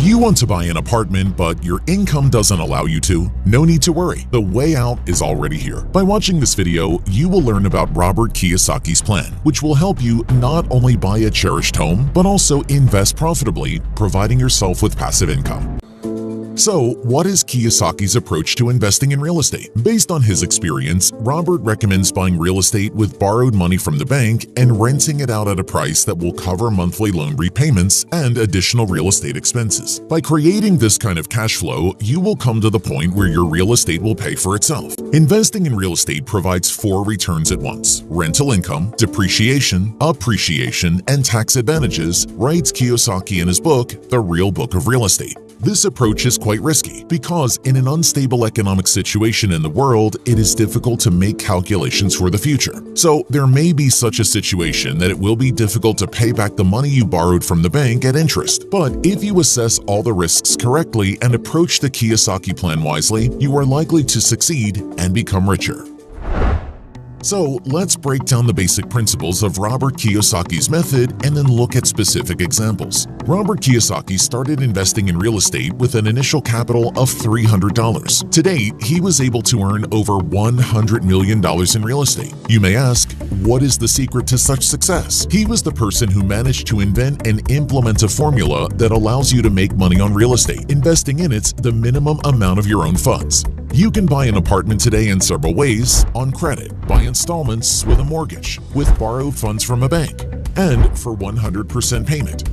you want to buy an apartment but your income doesn't allow you to? No need to worry, the way out is already here. By watching this video, you will learn about Robert Kiyosaki's plan, which will help you not only buy a cherished home, but also invest profitably, providing yourself with passive income. So, what is Kiyosaki's approach to investing in real estate? Based on his experience, Robert recommends buying real estate with borrowed money from the bank and renting it out at a price that will cover monthly loan repayments and additional real estate expenses. By creating this kind of cash flow, you will come to the point where your real estate will pay for itself. Investing in real estate provides 4 returns at once: rental income, depreciation, appreciation, and tax advantages, writes Kiyosaki in his book, The Real Book of Real Estate. This approach is quite risky because in an unstable economic situation in the world, it is difficult to make calculations for the future. So there may be such a situation that it will be difficult to pay back the money you borrowed from the bank at interest. But if you assess all the risks correctly and approach the Kiyosaki plan wisely, you are likely to succeed and become richer. So let's break down the basic principles of Robert Kiyosaki's method and then look at specific examples. Robert Kiyosaki started investing in real estate with an initial capital of $300. To date, he was able to earn over $100 million in real estate. You may ask, what is the secret to such success? He was the person who managed to invent and implement a formula that allows you to make money on real estate, investing in it the minimum amount of your own funds. You can buy an apartment today in several ways: on credit, by installments, with a mortgage, with borrowed funds from a bank, and for 100% payment.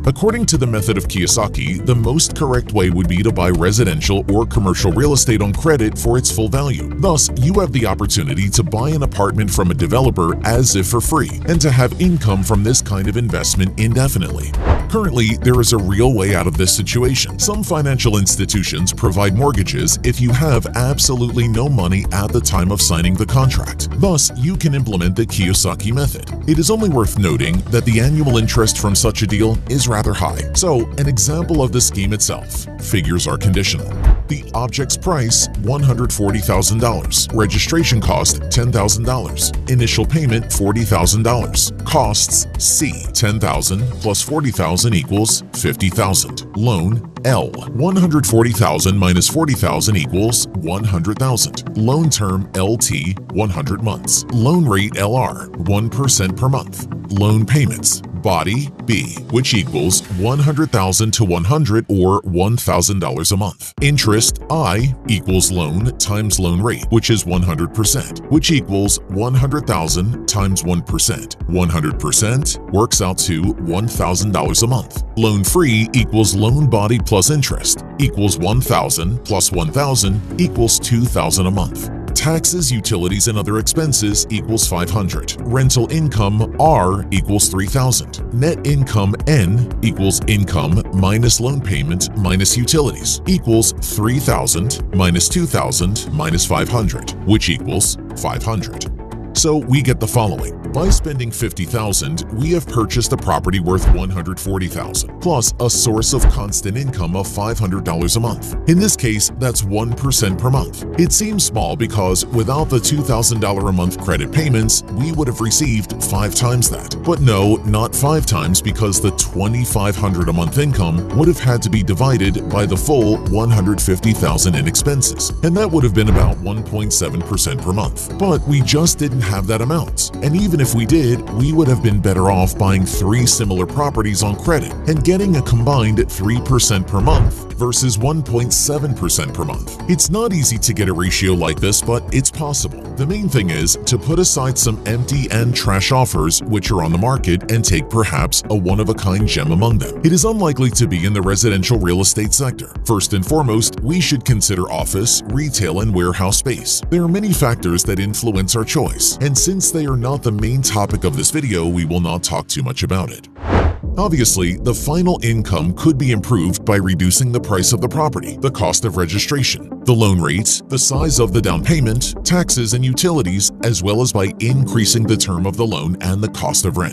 According to the method of Kiyosaki, the most correct way would be to buy residential or commercial real estate on credit for its full value. Thus, you have the opportunity to buy an apartment from a developer as if for free, and to have income from this kind of investment indefinitely. Currently, there is a real way out of this situation. Some financial institutions provide mortgages if you have absolutely no money at the time of signing the contract. Thus, you can implement the Kiyosaki method. It is only worth noting that the annual interest from such a deal is rather high. So, an example of the scheme itself. Figures are conditional. The object's price, $140,000. Registration cost, $10,000. Initial payment, $40,000. Costs, C, $10,000 plus $40,000 equals $50,000. Loan, L, $140,000 minus $40,000 equals $100,000. Loan term, LT, 100 months. Loan rate, LR, 1% per month. Loan payments, body, B, which equals $100,000 to $100 or $1,000 a month. Interest, I, equals loan times loan rate, which is 100%, which equals $100,000 times 1%. 100% works out to $1,000 a month. Loan free equals loan body plus interest, equals $1,000 plus $1,000 equals $2,000 a month. Taxes, utilities, and other expenses equals $500. Rental income, R, equals $3,000. Net income, N, equals income minus loan payment minus utilities, equals $3,000 minus $2,000 minus $500, which equals $500. So we get the following. By spending $50,000, we have purchased a property worth $140,000, plus a source of constant income of $500 a month. In this case, that's 1% per month. It seems small because without the $2,000 a month credit payments, we would have received 5 times that. But no, not 5 times, because the $2,500 a month income would have had to be divided by the full $150,000 in expenses, and that would have been about 1.7% per month. But we just didn't have that amount, and even if we did, we would have been better off buying 3 similar properties on credit and getting a combined 3% per month versus 1.7% per month. It's not easy to get a ratio like this, but it's possible. The main thing is to put aside some empty and trash offers which are on the market and take perhaps a one-of-a-kind gem among them. It is unlikely to be in the residential real estate sector. First and foremost, we should consider office, retail, and warehouse space. There are many factors that influence our choice, and since they are not the main topic of this video, we will not talk too much about it. Obviously, the final income could be improved by reducing the price of the property, the cost of registration, the loan rates, the size of the down payment, taxes and utilities, as well as by increasing the term of the loan and the cost of rent.